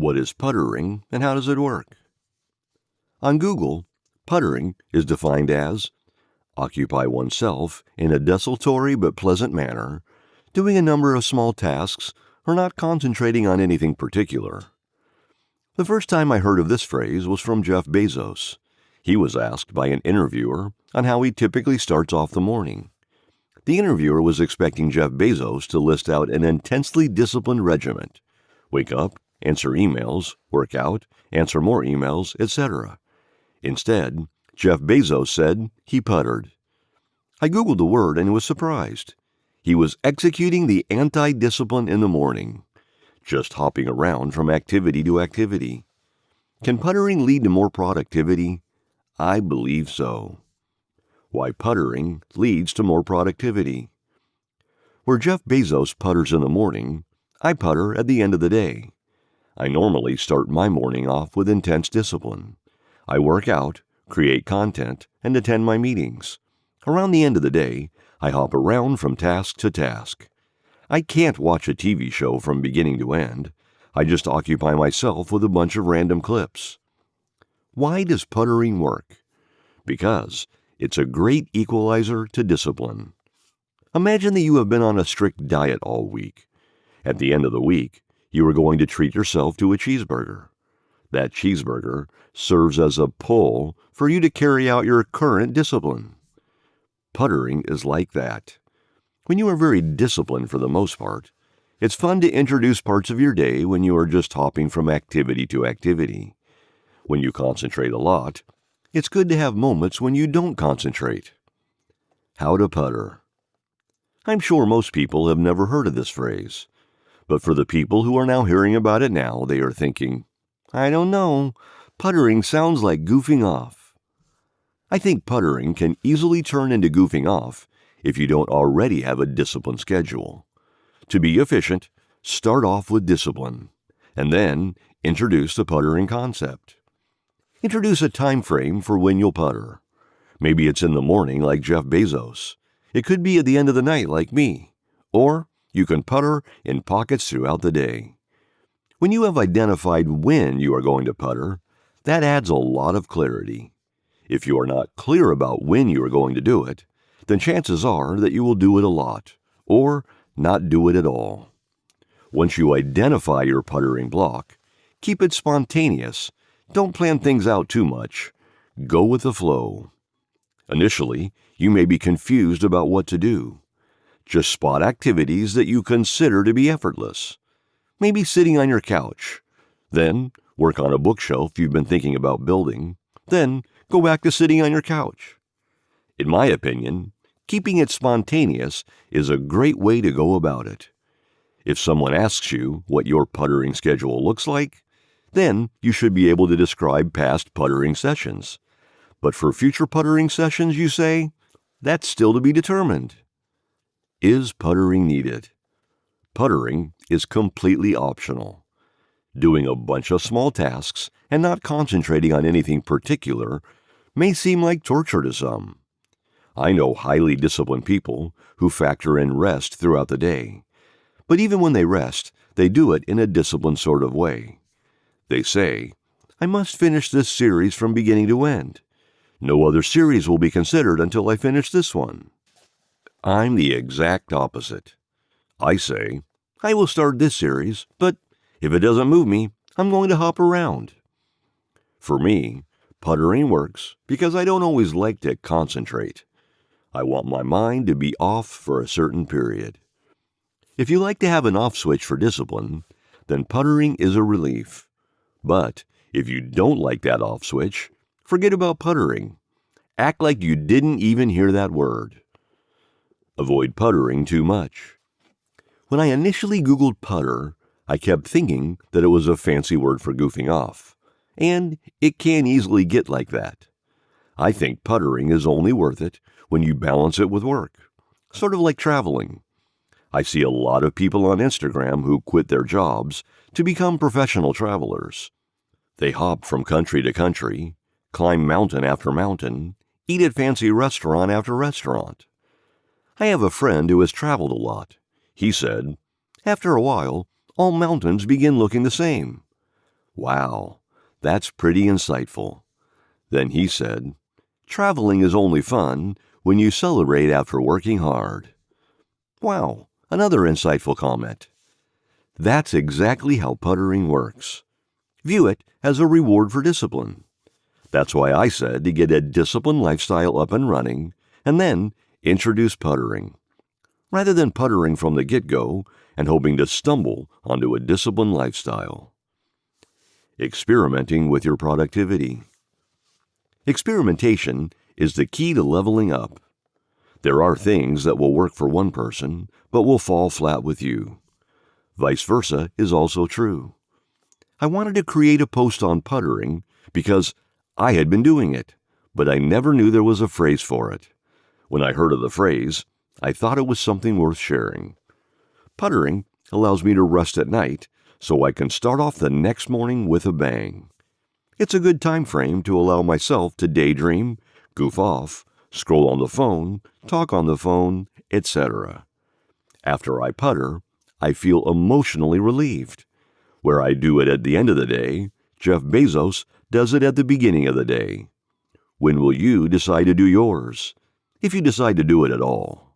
What is puttering and how does it work? On Google, puttering is defined as occupy oneself in a desultory but pleasant manner, doing a number of small tasks or not concentrating on anything particular. The first time I heard of this phrase was from Jeff Bezos. He was asked by an interviewer on how he typically starts off the morning. The interviewer was expecting Jeff Bezos to list out an intensely disciplined regimen. Wake up, answer emails, work out, answer more emails, etc. Instead, Jeff Bezos said he puttered. I Googled the word and was surprised. He was executing the anti-discipline in the morning, just hopping around from activity to activity. Can puttering lead to more productivity? I believe so. Why puttering leads to more productivity. Where Jeff Bezos putters in the morning, I putter at the end of the day. I normally start my morning off with intense discipline. I work out, create content, and attend my meetings. Around the end of the day, I hop around from task to task. I can't watch a TV show from beginning to end. I just occupy myself with a bunch of random clips. Why does puttering work? Because it's a great equalizer to discipline. Imagine that you have been on a strict diet all week. At the end of the week, you are going to treat yourself to a cheeseburger. That cheeseburger serves as a pull for you to carry out your current discipline. Puttering is like that. When you are very disciplined for the most part, it's fun to introduce parts of your day when you are just hopping from activity to activity. When you concentrate a lot, it's good to have moments when you don't concentrate. How to putter. I'm sure most people have never heard of this phrase, but for the people who are now hearing about it now, they are thinking, I don't know, puttering sounds like goofing off. I think puttering can easily turn into goofing off if you don't already have a disciplined schedule. To be efficient, start off with discipline, and then introduce the puttering concept. Introduce a time frame for when you'll putter. Maybe it's in the morning like Jeff Bezos. It could be at the end of the night like me. Or you can putter in pockets throughout the day. When you have identified when you are going to putter, that adds a lot of clarity. If you are not clear about when you are going to do it, then chances are that you will do it a lot, or not do it at all. Once you identify your puttering block, keep it spontaneous. Don't plan things out too much. Go with the flow. Initially, you may be confused about what to do. Just spot activities that you consider to be effortless. Maybe sitting on your couch. Then, work on a bookshelf you've been thinking about building. Then, go back to sitting on your couch. In my opinion, keeping it spontaneous is a great way to go about it. If someone asks you what your puttering schedule looks like, then you should be able to describe past puttering sessions. But for future puttering sessions, you say, that's still to be determined. Is puttering needed? Puttering is completely optional. Doing a bunch of small tasks and not concentrating on anything particular may seem like torture to some. I know highly disciplined people who factor in rest throughout the day. But even when they rest, they do it in a disciplined sort of way. They say, I must finish this series from beginning to end. No other series will be considered until I finish this one. I'm the exact opposite. I say, I will start this series, but if it doesn't move me, I'm going to hop around. For me, puttering works because I don't always like to concentrate. I want my mind to be off for a certain period. If you like to have an off switch for discipline, then puttering is a relief. But if you don't like that off switch, forget about puttering. Act like you didn't even hear that word. Avoid puttering too much. When I initially Googled putter, I kept thinking that it was a fancy word for goofing off. And it can easily get like that. I think puttering is only worth it when you balance it with work. Sort of like traveling. I see a lot of people on Instagram who quit their jobs to become professional travelers. They hop from country to country, climb mountain after mountain, eat at fancy restaurant after restaurant. I have a friend who has traveled a lot. He said, after a while, all mountains begin looking the same. Wow, that's pretty insightful. Then he said, traveling is only fun when you celebrate after working hard. Wow, another insightful comment. That's exactly how puttering works. View it as a reward for discipline. That's why I said to get a disciplined lifestyle up and running, and then introduce puttering, rather than puttering from the get-go and hoping to stumble onto a disciplined lifestyle. Experimenting with your productivity. Experimentation is the key to leveling up. There are things that will work for one person, but will fall flat with you. Vice versa is also true. I wanted to create a post on puttering because I had been doing it, but I never knew there was a phrase for it. When I heard of the phrase, I thought it was something worth sharing. Puttering allows me to rest at night so I can start off the next morning with a bang. It's a good time frame to allow myself to daydream, goof off, scroll on the phone, talk on the phone, etc. After I putter, I feel emotionally relieved. Where I do it at the end of the day, Jeff Bezos does it at the beginning of the day. When will you decide to do yours? If you decide to do it at all.